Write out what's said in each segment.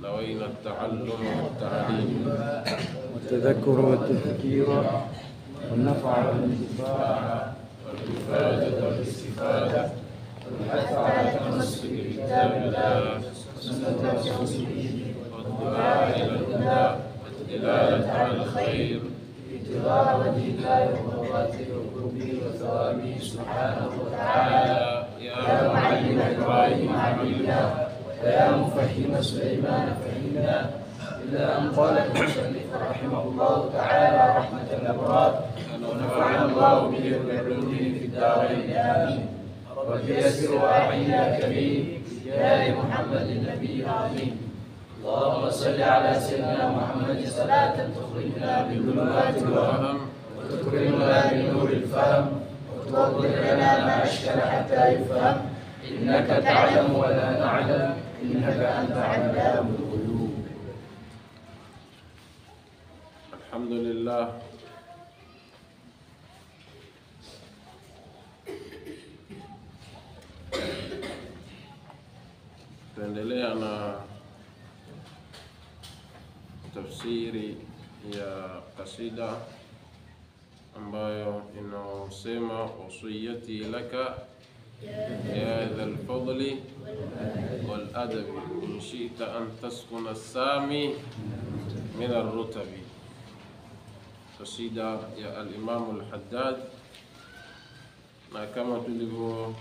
نوينا التعلم والتعليم والتذكر والتذكير والنفع والانتفاع والإفادة والاستفادة والحث على التمسك بكتاب الله وسنة رسوله والدعاء إلى الهدى والدلالة على الخير ابتغاء وجه الله ومرضاته وقربه وثوابه سبحانه وتعالى. يا معلم إبراهيم علمنا ويا مفهم سليمان فهمنا، إلى أن قال المصنف رحمه الله تعالى رحمة الأبرار ونفعنا الله به وبعلومه في الدارين آمين. رب يسر وأعنا كريم يا محمد النبي العظيم. اللهم صل على سيدنا محمد صلاة تخرجنا من ظلمات الوهم وتكرمنا بنور الفهم وتوضح لنا ما أشكل حتى يفهم، إنك تعلم ولا نعلم، إنك أنت علام الغيوب. الحمد لله. Tuendelea na tafsiri ya kasida ambayo inasema wasiyati laka ya dhal fadli wal adabi in shi'ta an taskuna as-sami min ar-rutabi. Kasida ya al-Imam al-Haddad, na kama tulivyo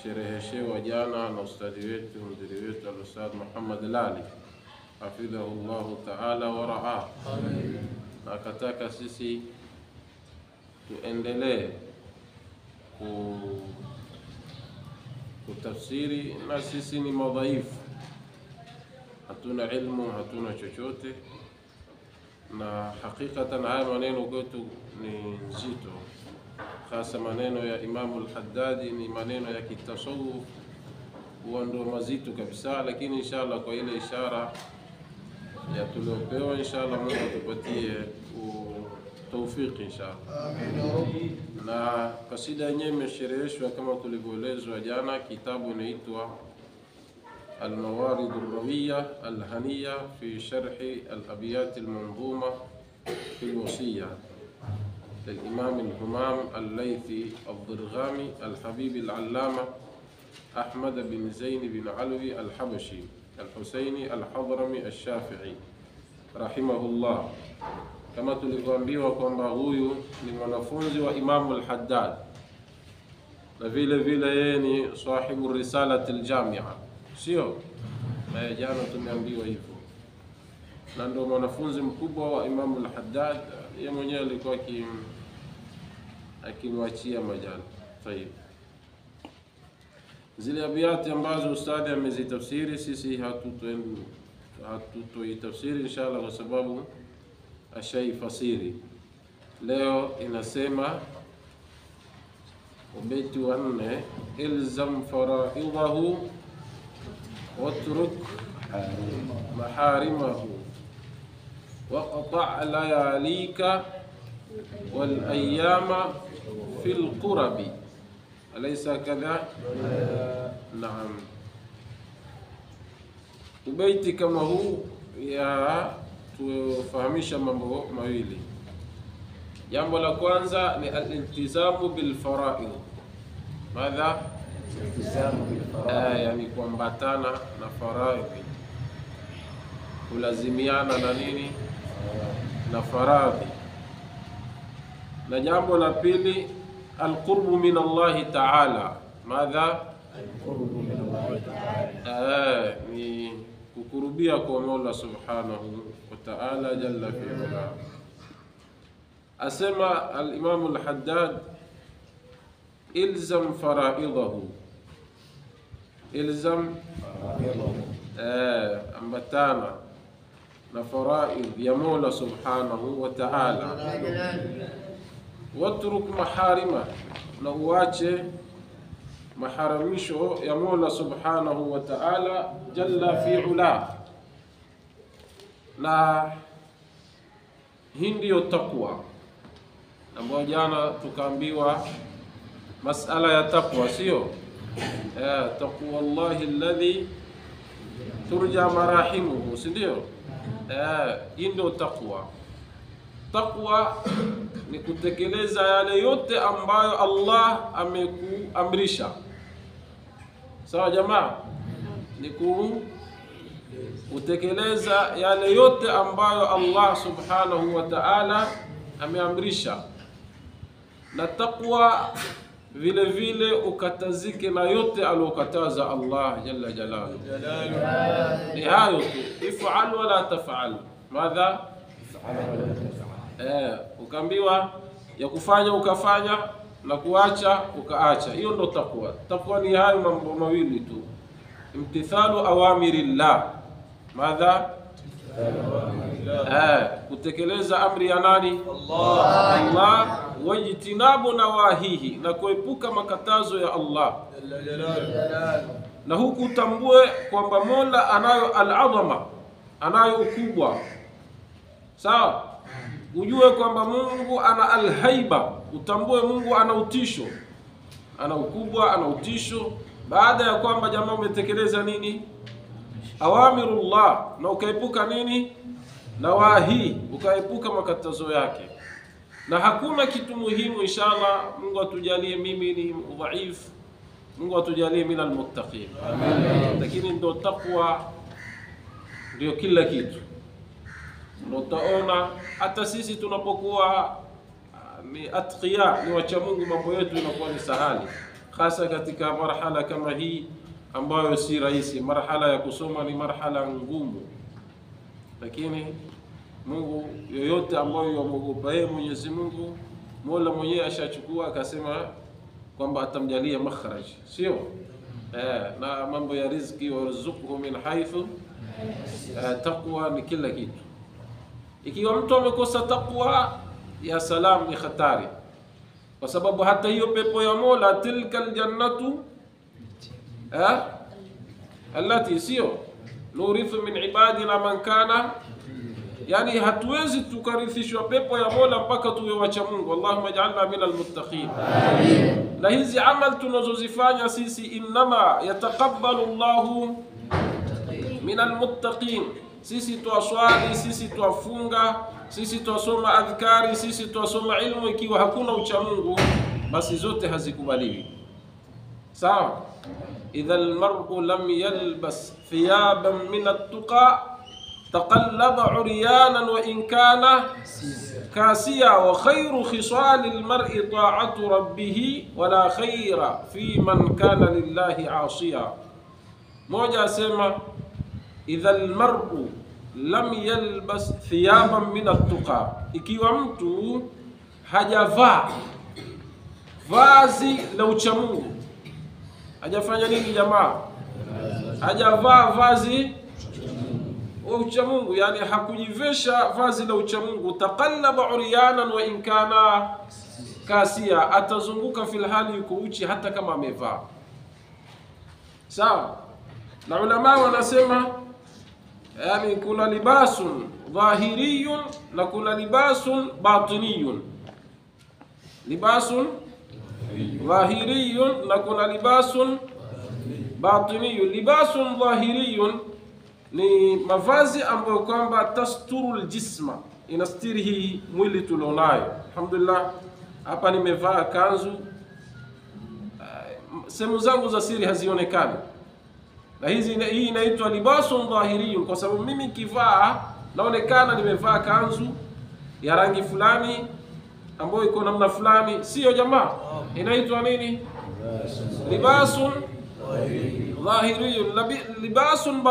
shereheshewa jana na ustadi wetu mdiri wetu al-Ustadh Muhammad Lali hafidhahu Allahu ta'ala wa ra'ah, na akataka sisi tuendelee kutafsiri, na sisi ni madhaifu, hatuna ilmu, hatuna chochote, na hakikatan haya maneno kwetu ni nzito, hasa maneno ya Imam al-Haddadi ni maneno ya kitasawuf, huwa ndo mazito kabisa, lakini inshallah kwa ile ishara ya tuliopewa inshallah Mungu atupatie tawfiki inshallah. Amin. Na kasida yenyewe imeshereheshwa kama tulivyoelezwa jana, kitabu inaitwa Al-Mawarid al-Rawiyya al-Haniyya fi sharhi al-Abyat al-Manzuma fi al-Wasiyya للإمام الهمام الليثي الضرغامي الحبيب العلامة أحمد بن زين بن علوي الحبشي الحسيني الحضرمي الشافعي رحمه الله. Kama tulivyoambiwa kwamba huyu ni mwanafunzi wa Imam al-Haddad, na vile vile yeye ni sahibu risalati al-Jamia, sio? Na jana tumeambiwa hivyo, na ndio mwanafunzi mkubwa wa Imam al-Haddad. Yeye mwenyewe alikuwa akimwachia majali. Tayeb, zile abiyati ambazo ustadi amezitafsiri sisi hatutoitafsiri inshallah kwa sababu ashaifasiri. Leo inasema ubeti wa 4, ilzam faraidahu watruk maharimahu waqta' layalika wal ayyama fil qurabi alaysa kadha. Naam, ubeti kama huu ya tufahamisha mambo mawili. Jambo la kwanza ni al-iltizamu bil fara'id. Madha? Iltizamu bil fara'id, yani kuambatana na faraidh, kulazimiana na nini? Na faradhi. Na jambo la pili al-qurbu min Allah ta'ala. Madha? Al-qurbu min Allah ta'ala, ni kukurubia kwa Mola subhanahu wa ta'ala jalla fi ula. Asema al-Imam al-Haddad, ilzam faraidahu, ilzam ambatana na faraid ya Mola subhanahu wa ta'ala, watruk maharima, na uache maharamisho ya Mola subhanahu wa ta'ala jalla fi ula. Na hii ndiyo taqwa ambayo jana tukaambiwa masala ya taqwa, sio taqwa Allahi alladhi turja marahimuhu, si ndio? Hii ndio taqwa. Taqwa ni kutekeleza yale yote ambayo Allah amekuamrisha. Sawa jamaa? Ni kutekeleza yale yote ambayo Allah subhanahu wa ta'ala ameamrisha. Na taqwa vile vile ukatazike na yote aliyokataza Allah jalla jalaluhu. Ni hayo tu, if'al wala taf'al. Madha? Ukaambiwa ya kufanya ukafanya, na kuacha ukaacha. Hiyo ndo taqwa. Taqwa ni hayo mambo mawili tu, imtithalu awamirillah. Madha? Kutekeleza amri ya nani? Allah. Wajtinabu nawahihi, na kuepuka makatazo ya Allah. Na huku utambue kwamba Mola anayo al-adhama, anayo ukubwa. Sawa? Ujue kwamba Mungu ana al-haiba, utambue Mungu ana utisho, ana ukubwa, ana utisho. Baada ya kwamba jamaa umetekeleza nini? Awamirullah, na ukaepuka nini? Nawahi, ukaepuka makatazo yake. Na hakuna kitu muhimu, inshallah. Mungu atujalie, mimi ni dhaifu, Mungu atujalie min almuttaqin. Amen. Lakini ndo taqwa ndio kila kitu. Ndio taona hata sisi tunapokuwa ni atqiya, ni wacha Mungu, mambo yetu inakuwa ni sahali, hasa katika marhala kama hii ambayo si rahisi. Marhala ya kusoma ni marhala ngumu, lakini Mungu yoyote ambayo yamwogopa yeye Mwenyezi Mungu, Mola mwenyewe ashachukua akasema kwamba atamjalia makhraj, sio? Na mambo ya riziki, warzuqhu min haythu. Taqwa ni kila kitu. Ikiwa mtu amekosa taqwa, ya salam, ni hatari, kwa sababu hata hiyo pepo ya Mola, tilka aljannatu allati, sio? Nurithu min ibadina man kana, yani hatuwezi tukarithishwa pepo ya Mola mpaka tuwe wacha Mungu. Allahumma ij'alna minal muttaqin. Amin. Na hizi amal tunazozifanya sisi, innama yataqabbalu Allahu minal muttaqin. Sisi tuaswali, sisi tuafunga, sisi tuasoma adhkari, sisi tuasoma ilmu, ikiwa hakuna ucha Mungu basi zote hazikubaliwi. Sawa? Idha almar'u lam yalbas thiyaban min at-tuqa taqallaba uryanan wa in kana kasiya, wa khayru khisali almar'i ta'atu rabbih wa la khayra fi man kana lillahi 'asiya. Moja asema idha almar'u lam yalbas thiyaban min at-tuqa, ikiwa mtu hajavaa vazi la uchamungu. Hajafanya nini jamaa? Hajavaa vazi wa uchamungu, yani hakujivesha vazi la uchamungu. Taqallaba uryanan wa in kana kasiya, atazunguka fil hali yuko uchi hata kama amevaa. Sawa? Na ulama wanasema yani kuna libasun dhahiriyun na kuna libasun batiniyun. Libasun dhahiriyun na kuna libasun batiniyun. Libasun dhahiriyun ni mavazi ambayo kwamba tasturu aljisma, inastiri hii mwili tulionayo. Alhamdulillah, hapa nimevaa kanzu, sehemu zangu za siri hazionekani. Na hii inaitwa libasun dhahiriyun, kwa sababu mimi kivaa naonekana nimevaa kanzu ya rangi fulani ambayo iko namna fulani, sio jamaa? Inaitwa nini? Libasun dhahiriyun. Libasun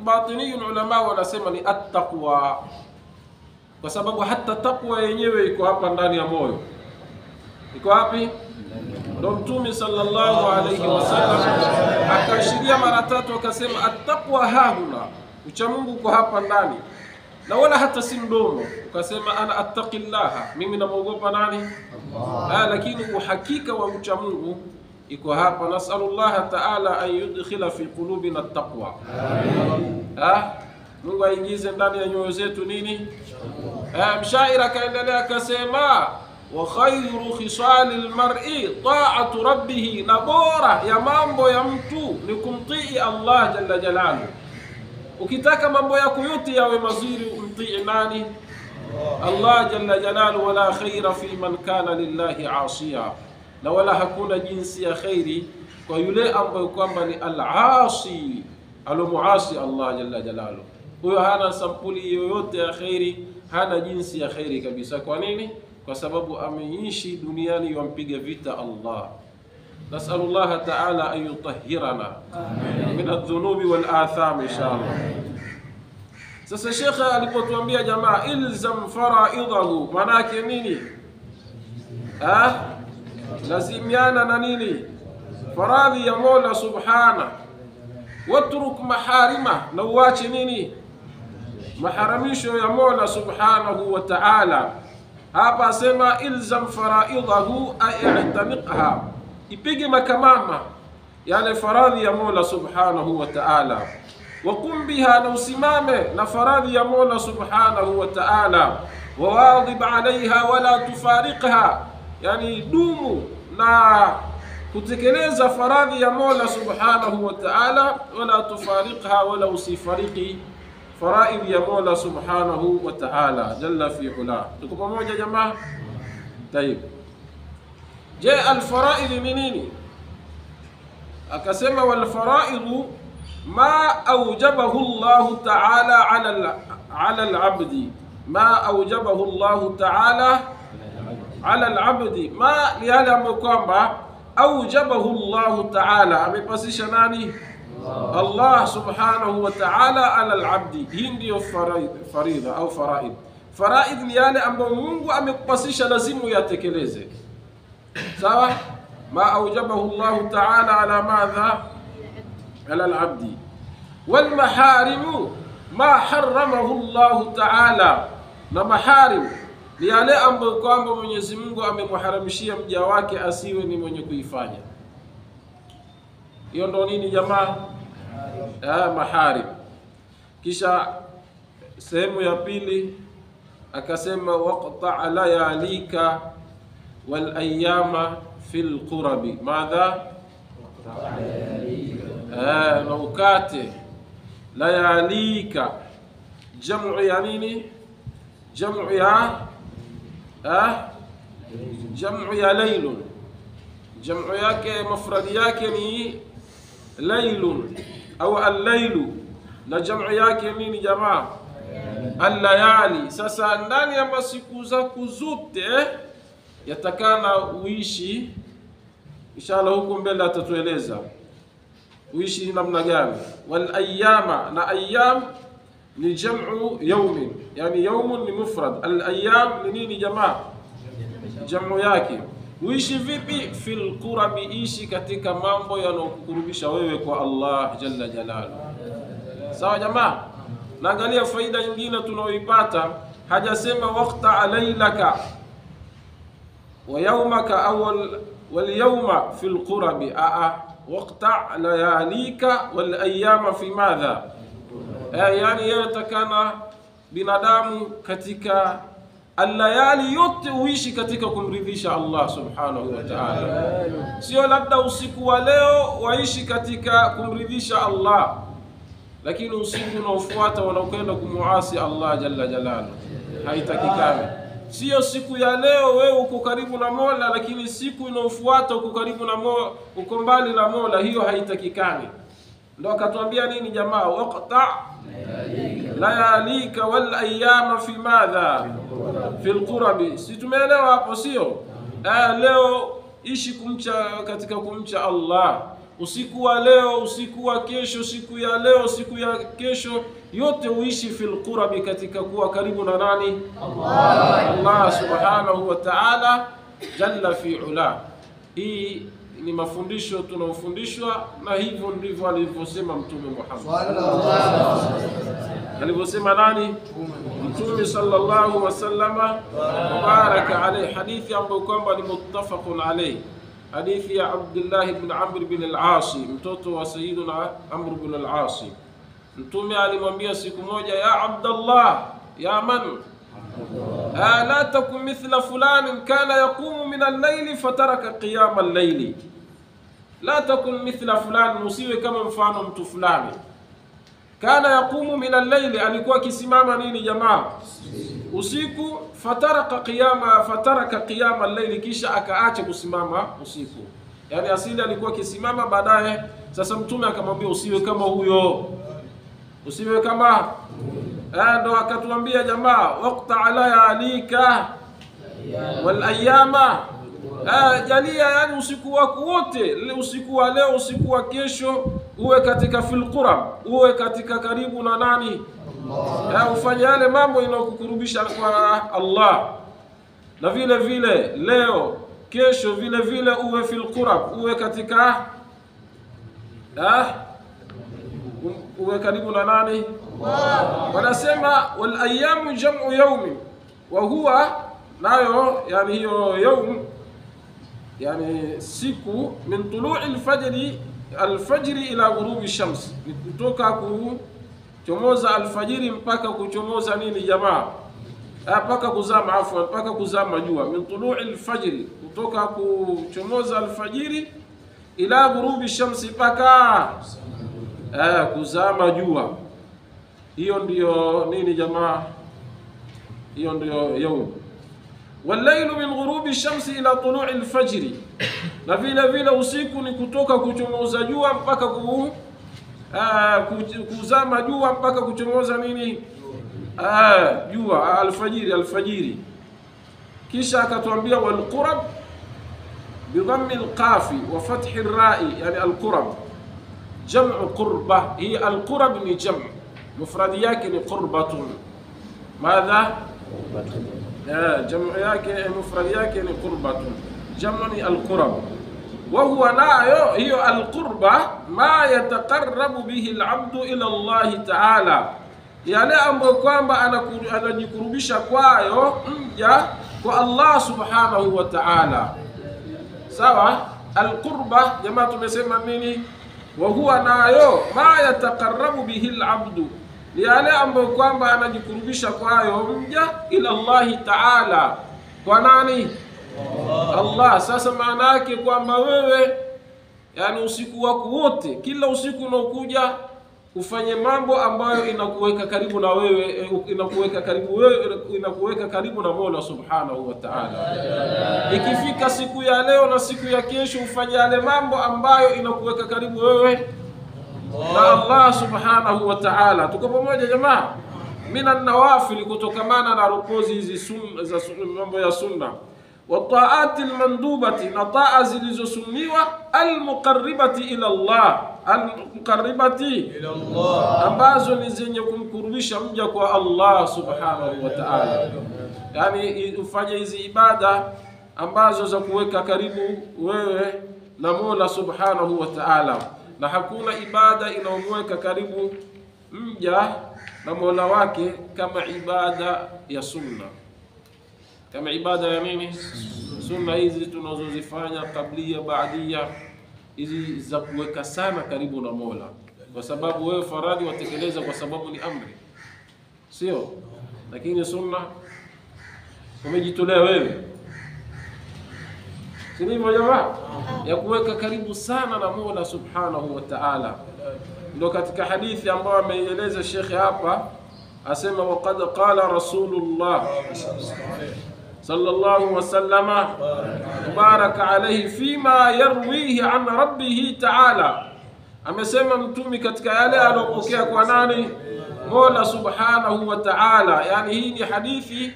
batiniyun, ulama wanasema ni at-taqwa, kwa sababu hata taqwa yenyewe iko hapa ndani ya moyo. Iko wapi? Ndio Mtume sallallahu alayhi wasallam akaashiria mara tatu akasema at-taqwa hahuna, ucha Mungu uko hapa ndani, na wala hata si mdomo. Ukasema ana attaqillaha, mimi namuogopa nani? Allah. Lakini uhakika wa ucha Mungu iko hapa. Nasallallahu ta'ala an yudkhila fi qulubina at-taqwa. Amin. Mungu aingize ndani ya nyoyo zetu nini? Mshairi akaendelea akasema wa khayru khisali almar'i ta'atu rabbih, na bora ya mambo ya mtu ni kumtii Allah jalla jalaluhu. Ukitaka mambo yako yote yawe mazuri, umtii nani? Allah jalla jalalu. Wala khaira fi man kana lillahi asiya, na wala hakuna jinsi ya khairi kwa yule ambaye kwamba ni al-asi, alomuasi Allah jalla jalalu. Huyo hana sampuli yoyote ya khairi, hana jinsi ya khairi kabisa. Kwa nini? Kwa sababu ameishi duniani yampiga vita Allah. Nasallallahu ta'ala an yutahhirana min adh-dhunubi wal atham inshallah. Sasa shekhe alipotuambia jamaa ilzam faraidahu, maana yake nini? Lazimiana na nini? Faradhi ya Mola subhana. Watruk maharima, na uache nini? Maharamisho ya Mola subhanahu wa ta'ala. Hapa asema ilzam faraidahu a'taniqha, ipige makamama yale faradhi ya Mola subhanahu wa ta'ala. Wakum biha, na usimame na faradhi ya Mola subhanahu wa ta'ala. Wawadhib alaiha wala tufariqha, yani dumu na kutekeleza faradhi ya Mola subhanahu wa ta'ala. Wala tufariqha, wala usifariki faraidhi ya Mola subhanahu wa ta'ala jalla fi ula. Tuko pamoja jamaa? Tayib. Je, alfaraidhi ni nini? Akasema wal faraidu ma awjabahu Allah ta'ala ala al-abdi, ma awjabahu Allah ta'ala ala al-abdi, ma ni yale ambayo kwamba awjabahu Allah ta'ala, amepasisha nani? Allah subhanahu wa ta'ala ala al-abdi. Hii ndio faridha au faraid. Faraid ni yale ambayo Mungu amekupasisha lazima uyatekeleze. Sawa? Ma awjabahu Allah ta'ala ala madha? Ala al-abdi. Wal maharimu ma harramahu Allah ta'ala, na maharim ni yale ambayo kwamba Mwenyezi Mungu amemharamishia mja wake asiwe ni mwenye kuifanya. Hiyo ndo nini jamaa? Maharim. Kisha sehemu ya pili akasema waqta' layalika wal ayyama fil qurabi. Madha? Na ukate layalika, jamu ya nini? Jamu ya laylun. Jamu yake mafradi yake ni laylun au al-laylu, na jamu yake nini jamaa? Al-layali. Sasa ndani ya masiku zako zote yatakana uishi, inshallah huko mbele atatueleza uishi namna gani. Wal ayyama, na ayyam ni jamu yawmin, yani yawmun ni mufrad, al ayyam ni nini jamaa? Jamu yake. Uishi vipi? Fil qurabi, ishi katika mambo yanayokukurubisha wewe kwa Allah jalla jalalu. Sawa jamaa? Naangalia faida nyingine tunaoipata, hajasema waqta laylaka wa yawmaka wal yawma fil qurabi. waqta' layalika wal ayyama fi madha? Yani yatakana binadamu katika al-layali yote uishi katika kumridhisha Allah subhanahu wa ta'ala. Sio labda usiku wa leo waishi katika kumridhisha Allah, lakini usiku unaofuata wanakwenda kumuasi Allah jalla jalalu. Haitakikani. Sio siku ya leo wewe uko karibu na Mola, lakini siku inayofuata uko karibu na Mola, uko mbali na Mola. Hiyo haitakikani. Ndio akatuambia nini jamaa? Waqta' layalika wal ayyama fi madha? Fil qurabi. Si tumeelewa hapo sio? Leo ishi katika kumcha Allah. Usiku wa leo, usiku wa kesho, siku ya leo, siku ya kesho, yote uishi fil qurabi, katika kuwa karibu na nani? Allah subhanahu wa ta'ala jalla fi ula. Hii ni mafundisho tunaofundishwa, na hivyo ndivyo alivyosema Mtume Muhammad. Alivyosema nani? Mtume sallallahu wasallama baraka alayhi. Hadithi ambayo kwamba ni muttafaqun alayhi, hadithi ya Abdullah ibn Amr ibn al-As, mtoto wa Sayyidina Amr ibn al-As. Mtume alimwambia siku moja, ya Abdullah, ya man la takun mithla fulan kana yaqumu min al-layli fataraka qiyam al-layli. La takun mithla fulan, usiwe kama mfano mtu fulani. kana yaqumu min al-layli, alikuwa kisimama nini jamaa? Usiku. Fataraka qiyama al-layli, kisha akaacha kusimama usiku. Yani asili alikuwa kisimama, baadaye sasa mtume akamwambia usiwe kama huyo, usiwe kama ndo akatuambia jamaa, waqta ala alika wal ayama, jalia, yani usiku wako wote, usiku wa leo, usiku wa kesho, uwe katika fil qurab, uwe katika karibu na nani? Allah. Ufanye yale mambo inayokukurubisha kwa Allah. Na vile vile leo, kesho, vile vile uwe fil qurab, uwe katika uwe karibu na nani? Allah. Wanasema wal ayamu jam'u yawmi wa huwa, nayo yani hiyo yawm yani siku, min tulu'i al-fajri ila ghurubi shams, ni kutoka kuchomoza alfajiri mpaka kuchomoza nini jamaa? Mpaka kuzama, afwan, mpaka kuzama jua. Min tulu'i al-fajri, kutoka kuchomoza alfajiri ila ghurubi shams, mpaka kuzama jua. Hiyo ndio nini jamaa? Hiyo ndio yawm. Wallaylu min ghurubi shamsi ila tulu'i al-fajri, na vile vile usiku ni kutoka kuchomoza jua mpaka kuzama jua, mpaka kuchomoza nini? Jua, alfajiri. Kisha akatuambia wal qurab bi dhammi al-qafi wa fathi ar-ra'i, yani al-qurab jam'u qurba. Hii al-qurab ni jam', mufradi yake ni qurbatun. Madha? Jamu yake, mufrad yake ni qurbatun, jamu ni al-qurab. Wa huwa nayo hiyo al-qurba ma yataqarrabu bihi al-'abdu ila Allah ta'ala, yale ambayo kwamba anajikurubisha kwayo mja kwa Allah subhanahu wa ta'ala. Sawa? Al-qurba jamaa tumesema nini? Wa huwa nayo ma yataqarrabu bihi al-'abdu, yale ambayo kwamba anajikurubisha kwayo mja ila Allah ta'ala. Kwa nani? Allah. Sasa maana yake kwamba wewe, yani usiku wako wote, kila usiku unaokuja, ufanye mambo ambayo inakuweka karibu na wewe, inakuweka karibu na Mola subhanahu wa ta'ala. Ikifika siku ya leo na siku ya kesho, ufanye yale mambo ambayo inakuweka karibu wewe na Allah subhanahu wa ta'ala. Tuko pamoja jamaa? Mina nawafil, kutokamana na rukozi hizi sunna za mambo ya sunna, wa ta'ati almandubati, na taa zilizosunniwa, almuqarribati ila Allah, almuqarribati ila Allah, ambazo ni zenye kumkurubisha mja kwa Allah subhanahu wa ta'ala. Yani ufanye hizi ibada ambazo za kuweka karibu wewe na Mola subhanahu wa ta'ala. Na hakuna ibada inayomweka karibu mja na Mola wake kama ibada ya sunna. Kama ibada ya nini? Sunna hizi tunazozifanya, kablia, baadia, hizi za kuweka sana karibu na Mola, kwa sababu wewe faradhi watekeleza kwa sababu ni amri, sio? Lakini sunna umejitolea wewe, si ndivyo jamaa? Ya kuweka karibu sana na Mola subhanahu wa ta'ala. Ndio katika hadithi ambayo ameieleza Sheikh hapa, asema waqad qala Rasulullah sallallahu wasallama baraka alayhi fima yarwihi an rabbih ta'ala, amesema mtumi katika yale aliyopokea kwa nani? Mola subhanahu wa ta'ala. Yani hii ni hadithi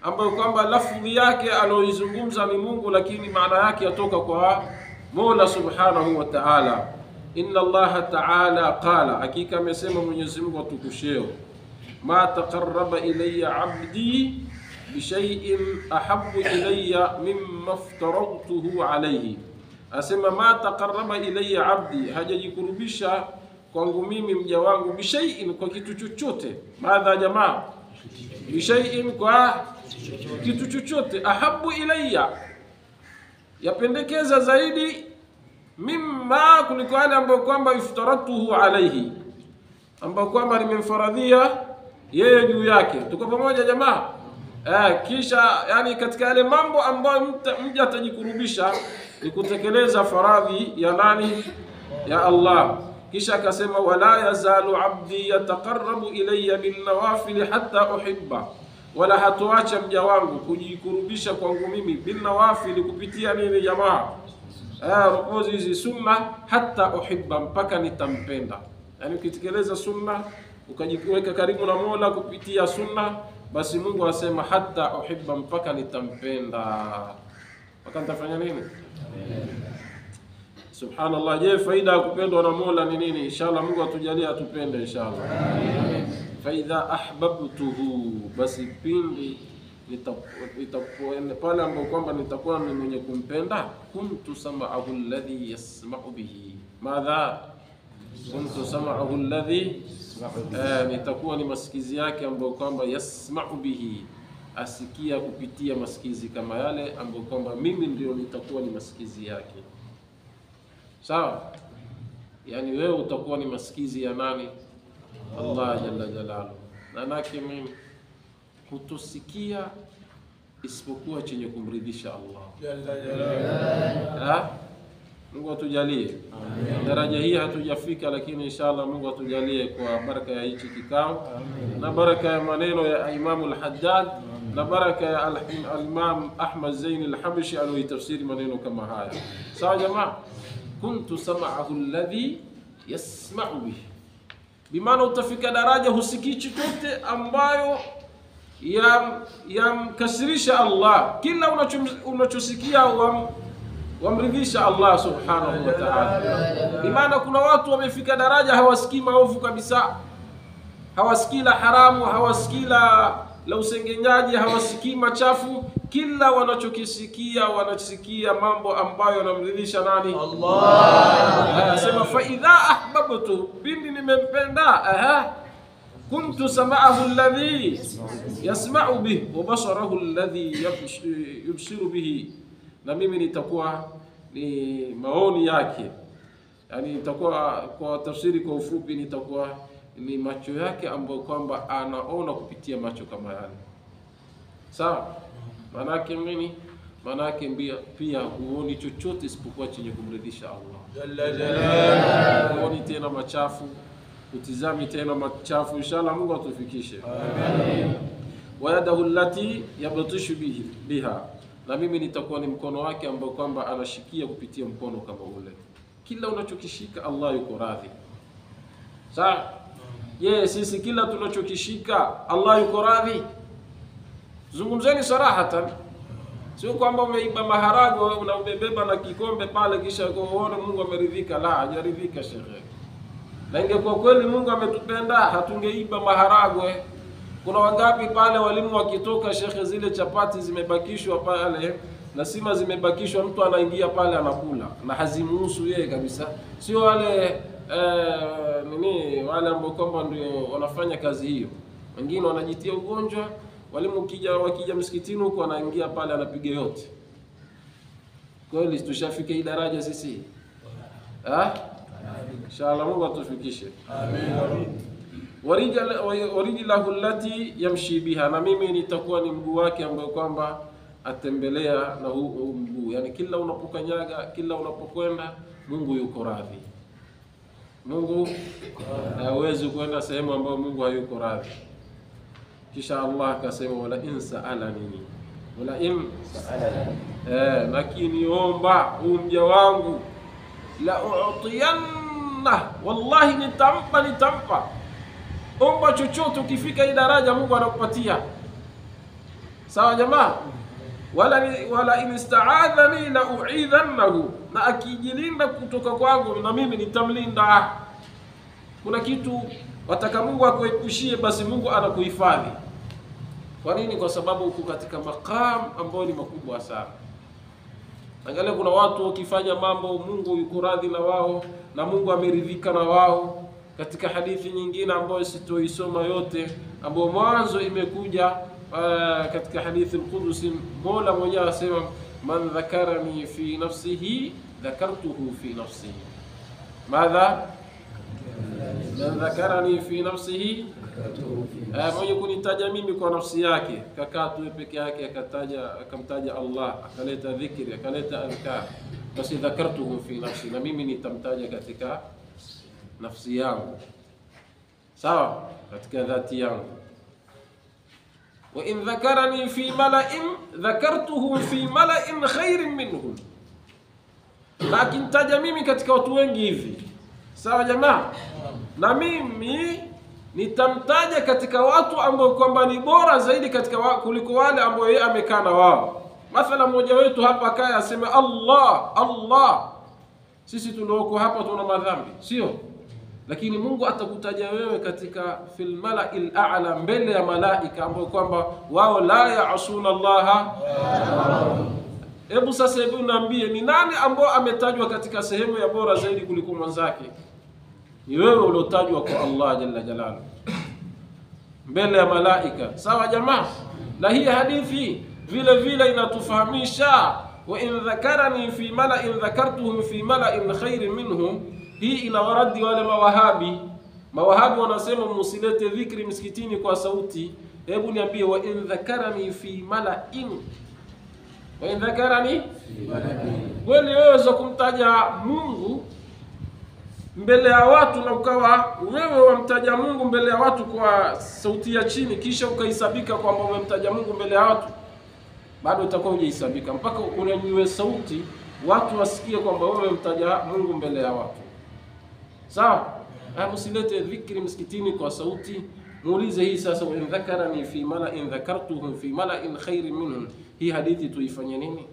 ambayo kwamba lafzi yake aloizungumza ni Mungu, lakini maana yake yatoka kwa Mola subhanahu wa ta'ala. Inna Allah ta'ala qala, hakika amesema Mwenyezi Mungu atukusheo, ma taqarraba ilayya 'abdi bi shay'in ahabbu ilayya mimma aftaradtuhu alayhi. Asema ma taqarraba ilayya 'abdi, hajajikurubisha kwangu mimi mja wangu, bi shay'in, kwa kitu chochote. Madha jamaa? Bi shay'in, kwa kitu chochote, ahabbu ilayya, yapendekeza zaidi, mimma, kuliko yale ambayo kwamba iftaratuhu alayhi, ambayo kwamba nimemfaradhia yeye juu yake. Tuko pamoja jamaa? Kisha yani katika yale mambo ambayo mja atajikurubisha ni kutekeleza faradhi ya nani? Ya Allah. kisha akasema wala yazalu abdi yataqarrabu ilayya bin nawafil hatta uhibba, wala hatoacha mja wangu kujikurubisha kwangu mimi bin nawafil, kupitia nini jamaa, rukuzi hizi sunna, hatta uhibba, mpaka nitampenda. Yani ukitekeleza sunna ukajiweka karibu na Mola kupitia sunna, basi Mungu asema hatta uhibba, mpaka nitampenda. Mpaka nitafanya nini? Subhanallah. Je, faida ya kupendwa na Mola ni nini? Inshallah Mungu atujalie atupende inshallah. Fa idha ahbabtuhu, basi pindi nitakuwa pale ambapo kwamba nitakuwa ni mwenye kumpenda, kuntu sam'ahu alladhi yasma'u bihi. Madha kuntu sam'ahu alladhi, nitakuwa ni masikizi yake ambayo kwamba yasma'u bihi, asikia kupitia masikizi kama yale ambayo kwamba mimi ndio nitakuwa ni masikizi yake. Sawa? Yani wewe utakuwa ni masikizi ya nani? Allah jalla jalaluhu. Na nake mimi hutosikia isipokuwa chenye kumridhisha Allah jalla jalaluhu. Mungu atujalie. Daraja hii hatujafika, lakini inshallah Mungu atujalie kwa baraka ya hichi kikao, na baraka ya maneno ya Imam al-Haddad, na baraka ya al-Imam Ahmad Zain al-Habashi aliyotafsiri maneno kama haya. Sawa jamaa? Kuntu sam'ahu alladhi yasma'u bihi, bimaana utafika daraja husikii chochote ambayo yamkasirisha Allah, kila unachosikia wamridhisha Allah subhanahu wa ta'ala. Bimaana kuna watu wamefika daraja hawasikii maovu kabisa, hawasikii la haramu, hawasikii la usengenyaji, hawasikii machafu. Kila wanachokisikia wanasikia mambo ambayo yanamridhisha nani? Allah. Anasema fa idha ahbabtu, pindi nimempenda, kuntu sam'ahu alladhi yasma'u bihi wa basarahu alladhi yubsiru bihi, na mimi nitakuwa ni maoni yake. Yani nitakuwa, kwa tafsiri kwa ufupi, nitakuwa ni macho yake ambayo kwamba anaona kupitia macho kama yale. Sawa? Manake nini? Manake pia huoni chochote isipokuwa chenye kumridhisha Allah jalla jalaluhu. Huoni tena machafu, utizami tena machafu. Inshallah Mungu atufikishe. Amen. Wa yadahu allati yabtishu biha, na mimi nitakuwa ni mkono wake ambao kwamba anashikia kupitia mkono kama ule. Kila unachokishika Allah yuko radhi. Sawa? Sisi kila tunachokishika Allah yuko radhi. Zungumzeni sarahatan, sio kwamba umeiba maharago unaubebeba na kikombe pale kisha uone Mungu ameridhika. La, hajaridhika shekhe. Na ingekuwa kweli Mungu ametupenda hatungeiba maharago. Kuna wangapi pale walimu wakitoka shekhe, zile chapati zimebakishwa pale na sima zimebakishwa, mtu anaingia pale anakula na hazimuhusu yeye kabisa. Sio wale wale ambao kwamba ndio wanafanya kazi hiyo. Wengine wanajitia ugonjwa, walimu wakija msikitini huko anaingia pale anapiga yote. Kweli tushafika hii daraja sisi? Inshallah Mungu atufikishe. Amen. Warijlahu allati yamshi biha, na mimi nitakuwa ni mguu wake ambaye kwamba atembelea na huu mguu. Yani kila unapokanyaga, kila unapokwenda, Mungu yuko radhi. Mungu hawezi kwenda sehemu ambayo Mungu hayuko radhi. Kisha Allah akasema wala in sa'alani, wala in sa'alani, lakini omba mja wangu, la u'tiyanna, wallahi nitampa. Omba chochote, ukifika hii daraja Mungu anakupatia. Sawa jamaa? Wala in ista'adhani la u'idhannahu, na akijilinda kutoka kwangu na mimi nitamlinda. Kuna kitu wataka Mungu akuepushie, basi Mungu anakuhifadhi. Kwa nini? Kwa sababu uko katika maqam ambao ni makubwa sana. Angalia, kuna watu wakifanya mambo Mungu yuko radhi na wao na Mungu ameridhika na wao. Katika hadithi nyingine ambayo sitoisoma yote, ambayo mwanzo imekuja katika hadithi al-Qudusi, Mola mwenyewe anasema man dhakarani fi nafsihi dhakartuhu fi nafsihi. Madha? Man dhakarani fi nafsihi, mwenye kunitaja mimi kwa nafsi yake, kakaa tu peke yake akamtaja Allah, akaleta dhikri, akaleta adhkar, basi dhakartuhu fi nafsi, na mimi nitamtaja katika nafsi yangu, sawa, katika dhati yangu. Wa in dhakarani fi mala'in dhakartuhu fi mala'in khairin minhum, lakini taja mimi katika watu wengi hivi, sawa jamaa, na mimi nitamtaja katika watu ambao kwamba ni bora zaidi katika kuliko wale ambao yeye amekaa na wao. Mathala mmoja wetu hapa kaya aseme Allah Allah, sisi tulioko hapa tuna madhambi, sio? Lakini Mungu atakutaja wewe katika fil mala'il a'la, mbele ya malaika ambao kwamba wao la ya'asuna Allah. Hebu sasa, hebu niambie, ni nani ambao ametajwa katika sehemu ya bora zaidi kuliko mwanzake? Ni wewe uliotajwa kwa Allah jalla jalaluhu mbele ya malaika, sawa jamaa? Na hii hadithi vile vile inatufahamisha wa in dhakarani fi mala'in dhakartuhum fi mala'in khairin minhum. Hii inawaradi wale mawahabi. Mawahabi wanasema msilete dhikri msikitini kwa sauti. Hebu niambie, wa in dhakarani fi mala'in, wa in dhakarani kweli wewe za kumtaja Mungu mbele ya watu na ukawa wewe wamtaja Mungu mbele ya watu kwa sauti ya chini, kisha ukahesabika kwamba umemtaja Mungu mbele ya watu, bado utakuwa hujahesabika mpaka unanywe sauti watu wasikie kwamba wewe umemtaja Mungu mbele ya watu, sawa? Msilete dhikri msikitini kwa sauti. Muulize hii sasa, wa in dhakarani fi mala'in dhakartuhum fi mala'in khairin minhum, hii hadithi tuifanye nini?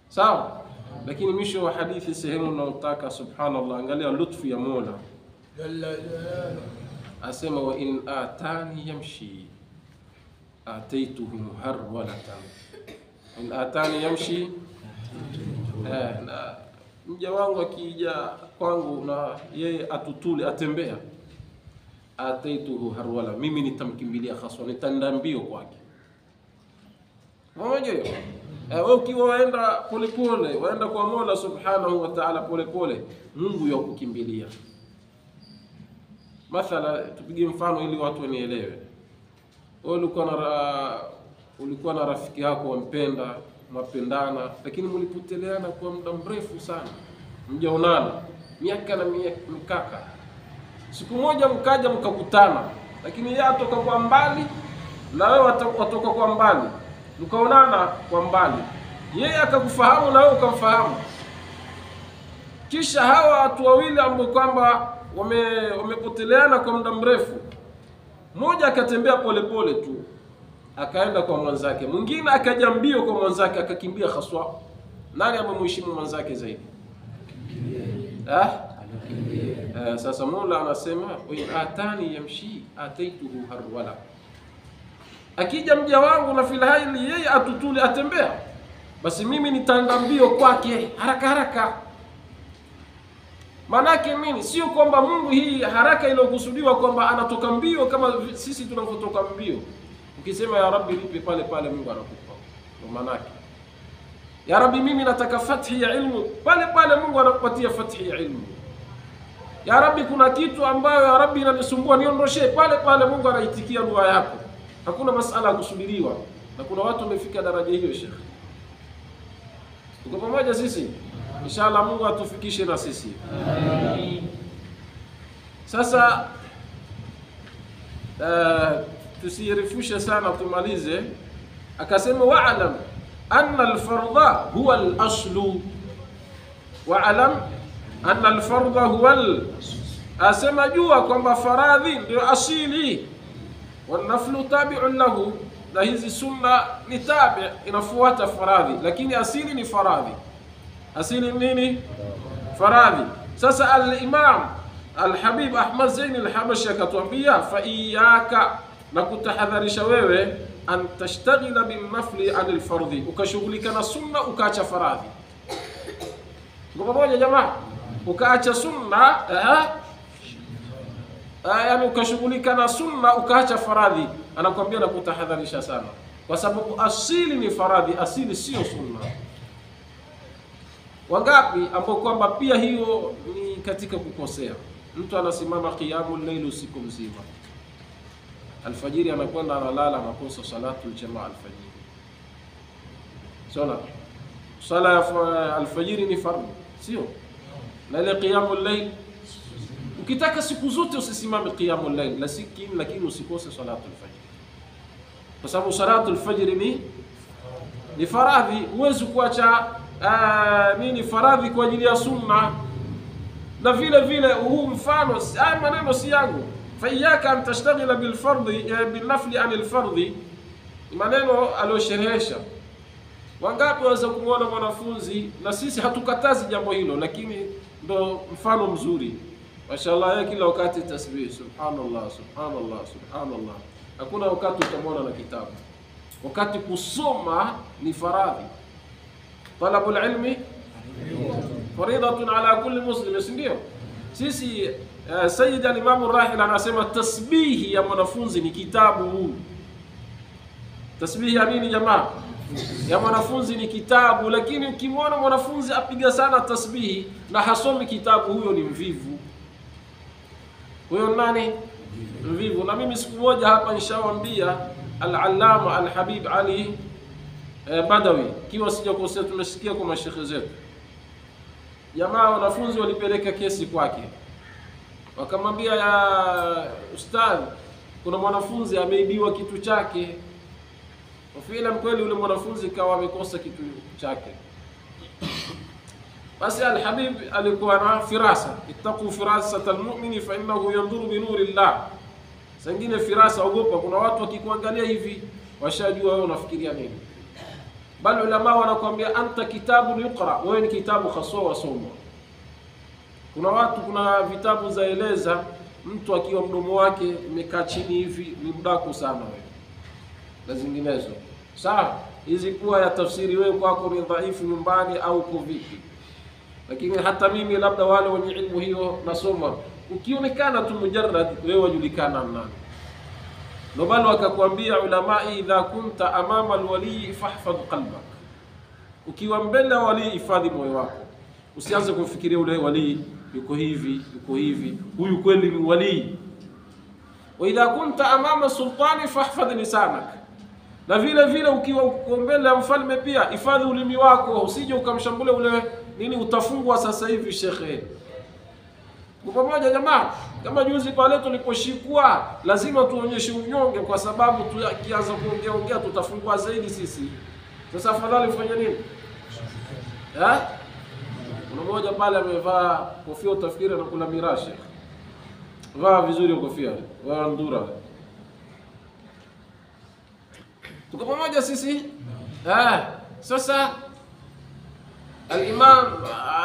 Sawa? Lakini mwisho wa hadithi sehemu unaotaka, subhanallah, angalia lutfu ya Mola jalla jalaluhu, asema wa in atani yamshi ataituhu harwalatan. In atani yamshi, na mja wangu akija kwangu na yeye atutule atembea, ataituhu harwala, mimi nitamkimbilia haswa, nitaenda mbio kwake. Mmoja hiyo. Wewe ukiwa waenda polepole, waenda kwa Mola subhanahu wa ta'ala polepole, Mungu yakukimbilia. Mathala, tupige mfano ili watu wanielewe. Wewe ulikuwa na rafiki yako wampenda, mwapendana, lakini mlipoteleana kwa muda mrefu sana, mjaonana miaka na mikaka. Siku moja mkaja mkakutana, lakini yeye atoka kwa mbali na wewe watoka kwa mbali, mkaonana kwa mbali, yeye akakufahamu na wewe ukamfahamu. Kisha hawa watu wawili ambao kwamba wamepoteleana kwa muda mrefu, mmoja akatembea polepole tu akaenda kwa mwanzake, mwingine akaja mbio kwa mwanzake akakimbia haswa. Nani amemheshimu mwanzake zaidi? Sasa Mola anasema wa atani yamshi ataituhu harwala, akija mja wangu na filhaili yeye atutuli atembea, basi mimi nitaenda mbio kwake haraka haraka. Manake nini? Sio kwamba Mungu hii haraka iliyokusudiwa kwamba anatoka mbio kama sisi tunavyotoka mbio. Ukisema ya Rabbi nipe pale pale, Mungu anakupa. Ndio manake ya Rabbi mimi nataka fathi ya ilmu, pale pale Mungu anakupatia fathi ya ilmu. Ya Rabbi kuna kitu ambayo ya Rabbi inanisumbua niondoshe, pale pale Mungu anaitikia dua yako. Hakuna masala ya kusubiriwa, na kuna watu wamefika daraja hiyo. Sheikh, tuko pamoja sisi? Inshallah Mungu atufikishe na sisi. Sasa tusirefushe sana, tumalize. Akasema wa'lam anna al-fardha huwa al-aslu, wa'lam anna al-fardha huwa asema jua kwamba faradhi ndio asili, wa naflu tabi'un lahu, na hizi sunna ni tabi' inafuata faradhi, lakini asili ni faradhi. Asili nini? Faradhi. Sasa al-Imam al-Habib Ahmad Zain al-Habashi akatuambia fa iyaka, na kutahadharisha wewe, an tashtagila bin nafli anil fardhi, ukashughulika na sunna ukaacha faradhi. Kwa pamoja jamaa, ukaacha sunna yani ukashughulika na sunna ukaacha faradhi, anakuambia na kutahadharisha sana, kwa sababu asili ni faradhi, asili sio sunna. Wangapi ambao kwamba pia hiyo ni katika kukosea. Mtu anasimama qiyamul layl usiku mzima, alfajiri anakwenda analala, anakosa salatul jamaa alfajiri. Sala ya alfajiri ni fardhu, sio? Na ile qiyamul layl Ukitaka siku zote usisimame qiyamul layl, lakini usikose salatul fajr, kwa sababu salatul fajr ni faradhi. Huwezi kuacha faradhi kwa ajili ya sunna. Na vile vile huu mfano, haya maneno si yangu, fa iyyaka an tashtagila bil fardhi bil nafli anil fardhi, maneno aliyosherehesha. Wangapi waweza kumwona mwanafunzi, na sisi hatukatazi jambo hilo, lakini ndo mfano mzuri, mashallah, yeye kila wakati tasbih, subhanallah subhanallah subhanallah. Hakuna wakati utamwona na kitabu, wakati kusoma ni faradhi. Talabul ilmi faridatun ala kulli muslim, si ndio? Sisi Sayyid al-Imam Rahil anasema tasbihi ya mwanafunzi ni kitabu. Tasbihi ya nini jamaa? Ya mwanafunzi ni kitabu. Lakini ukimwona mwanafunzi apiga sana tasbihi na hasomi kitabu, huyo ni mvivu. Huyo nani? Mvivu. Na mimi siku moja hapa nishawaambia al-Allama al-Habib Ali Badawi, kiwa sijakosea, tumesikia kwa mashekhe zetu, jamaa wanafunzi walipeleka kesi kwake, wakamwambia, ya ustadh, kuna mwanafunzi ameibiwa kitu chake. Wafila kweli yule mwanafunzi kawa amekosa kitu chake. Basi al-Habib alikuwa na firasa, ittaqu firasata al-mu'mini fa innahu yanzuru bi nuri Allah. Sangine firasa, ogopa, kuna watu wakikuangalia hivi washajua wewe unafikiria nini. Bali ulama wanakuambia anta kitabu yuqra, wewe ni kitabu khaswa wasomwa. Kuna watu, kuna vitabu zaeleza mtu akiwa mdomo wake umekaa chini hivi ni mdaku sana wewe, na zinginezo. Sawa, hizi kuwa ya tafsiri wewe kwako ni dhaifu nyumbani au uko vipi, lakini hata mimi labda wale wenye ilmu hiyo nasoma, ukionekana tu mujarrad wewe wajulikana nani. Ndio bali wakakwambia ulama, idha kunta amama alwali fahfadh qalbak, ukiwa mbele ya wali hifadhi moyo wako, usianze kufikiria ule wali yuko hivi yuko hivi, huyu kweli ni wali. Wa idha kunta amama sultani fahfadh lisanak, na vile vile ukiwa mbele ya mfalme pia hifadhi ulimi wako, usije ukamshambulia ule nini, utafungwa sasa hivi shekhe. Kwa pamoja jamaa, kama juzi pale tuliposhikwa, lazima tuonyeshe unyonge, kwa sababu tukianza kuongea tutafungwa zaidi sisi. Sasa afadhali ufanye nini? Kuna mmoja pale amevaa kofia, utafikiri anakula mirashi. Vaa vizuri kofia, vaa ndura. Tuko pamoja sisi? Sasa al-Imam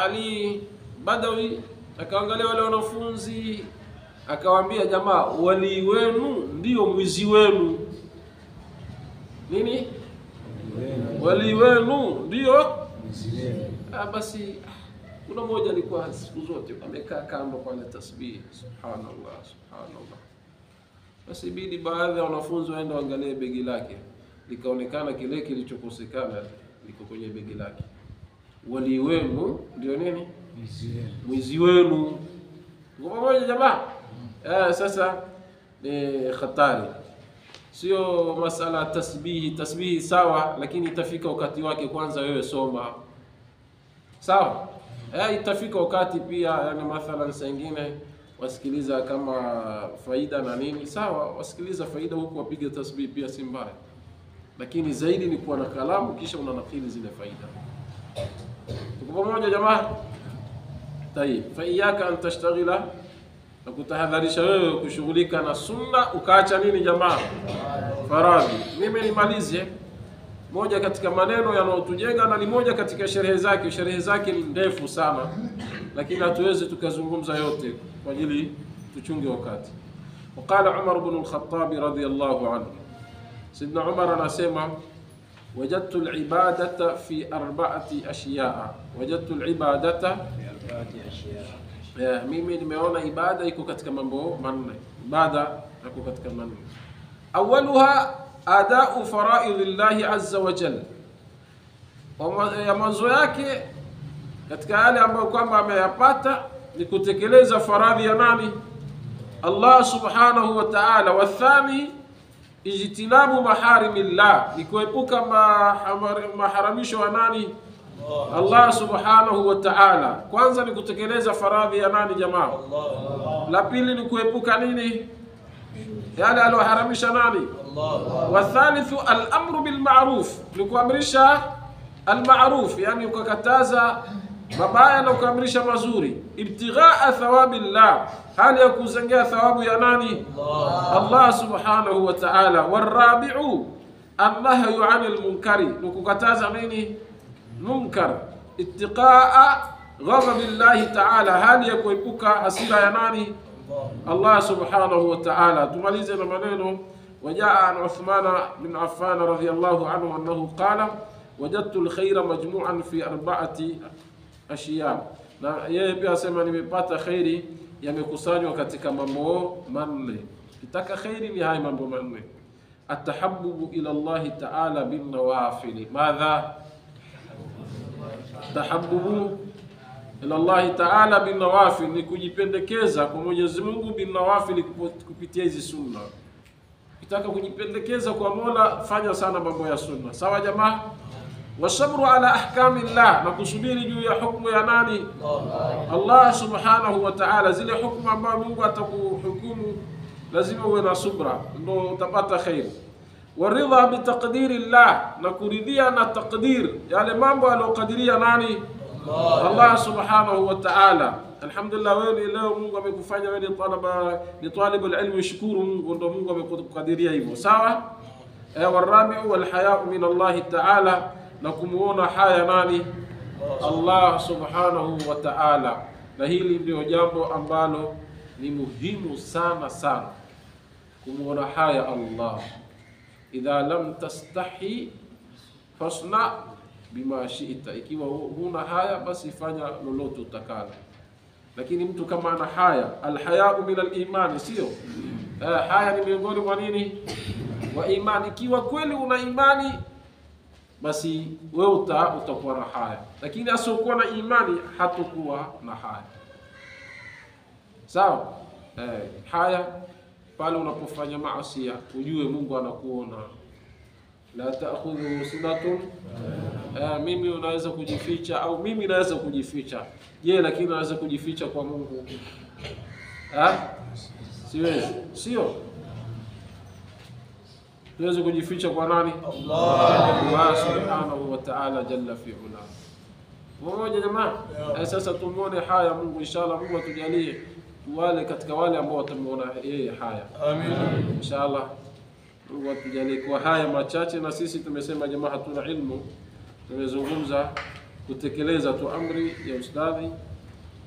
Ali Badawi akaangalia wale wanafunzi, akawaambia, jamaa, wali wenu ndio mwizi wenu. Nini? Wali wenu ndio mwizi wenu. Basi kuna mmoja alikuwa siku zote amekaa kando kwa tasbih, subhanallah subhanallah. Basi ibidi baadhi ya wanafunzi waende waangalie begi lake, likaonekana kile kilichokosekana liko kwenye begi lake. Wali wenu ndio nini? Mwizi wenu. Kwa pamoja jamaa. Sasa ni hatari, sio masala tasbihi sawa, lakini itafika wakati wake. Kwanza wewe soma, sawa. Itafika wakati pia, yani mathalan saa nyingine wasikiliza kama faida na nini, sawa, wasikiliza faida huku wapiga tasbih pia si mbaya, lakini zaidi ni kuwa na kalamu kisha unanakili zile faida. Tuko pamoja jamaa? Tayeb, fa iyyaka an tashtagila, na kutahadharisha wewe kushughulika na sunna ukaacha nini jamaa? Faradhi. Mimi nimalizie moja katika maneno yanayotujenga, na ni moja katika sherehe zake. Sherehe zake ni ndefu sana, lakini hatuwezi tukazungumza yote kwa ajili tuchunge wakati. Waqala Umar ibn al-Khattab radiyallahu anhu, Sidna Umar anasema, wajadtu al-ibadata fi arba'ati ashiyaa. Wajadtu al-ibadata fi arba'ati ashiyaa, mimi nimeona ibada iko katika mambo manne. Ibada iko katika manne. Awaluha adau faraidhillahi azza wa jalla, ya mwanzo yake katika yale ambayo kwamba ameyapata ni kutekeleza faradhi ya nani? Allah subhanahu wa ta'ala. Wa thani ijtinabu maharimillah, ni kuepuka maharamisho ya nani? Allah subhanahu wa ta'ala. Kwanza ni kutekeleza faradhi ya nani jamaa? La pili ni kuepuka nini? Yale aloharamisha nani? Wa thalithu al-amru bil ma'ruf, ni kuamrisha al-ma'ruf, yani ukakataza mabaya na kuamrisha mazuri. Ibtighaa thawabillah, hali ya kuzengea thawabu ya nani? Allah subhanahu wa ta'ala. Warabi'u an-nahyu 'anil munkari, ni kukataza nini? Munkar. Ittiqaa ghadabillahi ta'ala, hali ya kuepuka hasira ya nani? Allah subhanahu wa ta'ala. Tumalize na maneno wajaa an Uthman bin Affan radhiyallahu anhu annahu qala wajadtu al-khayra majmu'an fi arba'ati ashiya, na yeye pia asema nimepata khairi yamekusanywa katika mambo manne. Kitaka khairi ni haya mambo manne: atahabbubu ila Allah ta'ala bin nawafil. Madha? Tahabbubu ila Allah ta'ala bin nawafil, ni kujipendekeza kwa Mwenyezi Mungu bin nawafil, kupitia hizi sunna. Kitaka kujipendekeza kwa Mola, fanya sana mambo ya sunna. Sawa jamaa? Wasabru ala ahkamillah, na kusubiri juu ya hukumu ya nani? Allah subhanahu wa ta'ala. Zile hukumu ambazo Mungu atakuhukumu lazima uwe na subra, ndio utapata khair. Waridha bi taqdirillah, na kuridhia na taqdir, yale mambo aliyokadiria nani? Allah subhanahu wa ta'ala. Alhamdulillah, wewe leo Mungu amekufanya wewe ni talibul ilmi, shukuru Mungu, ndio Mungu amekukadiria hivyo. Sawa? Warabi'u wal haya'u min Allah ta'ala, na kumuona haya nani? Allah subhanahu wa ta'ala. Na hili ndio jambo ambalo ni muhimu sana sana, kumuona haya Allah. Idha lam tastahi fasna bima shi'ta, ikiwa huna haya basi fanya lolote utakalo. Lakini mtu kama ana haya, alhaya'u min al-iman, sio? Haya ni miongoni mwa nini? Wa imani. Ikiwa kweli una imani, basi wewe utakuwa na haya, lakini asiokuwa na imani hatakuwa na haya. Sawa? Haya pale unapofanya maasi, ujue Mungu anakuona. La ta'khudhu sinatun, mimi unaweza kujificha au mimi naweza kujificha. Je, lakini naweza kujificha kwa Mungu? Siwezi, sio? Tuweze kujificha kwa nani? Allah subhanahu wa ta'ala jalla fi ula. Mmoja jamaa. Sasa tumuone haya Mungu, inshallah Mungu atujalie wale katika wale ambao watamuona yeye haya. Amin. Inshallah Mungu atujalie kwa haya machache, na sisi tumesema jamaa hatuna ilmu, tumezungumza kutekeleza tu amri ya ustadhi.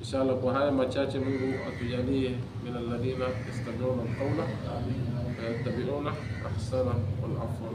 Inshallah kwa haya machache Mungu atujalie min alladhina yastami'una al-qawla wa yattabi'una ahsana wal afwa.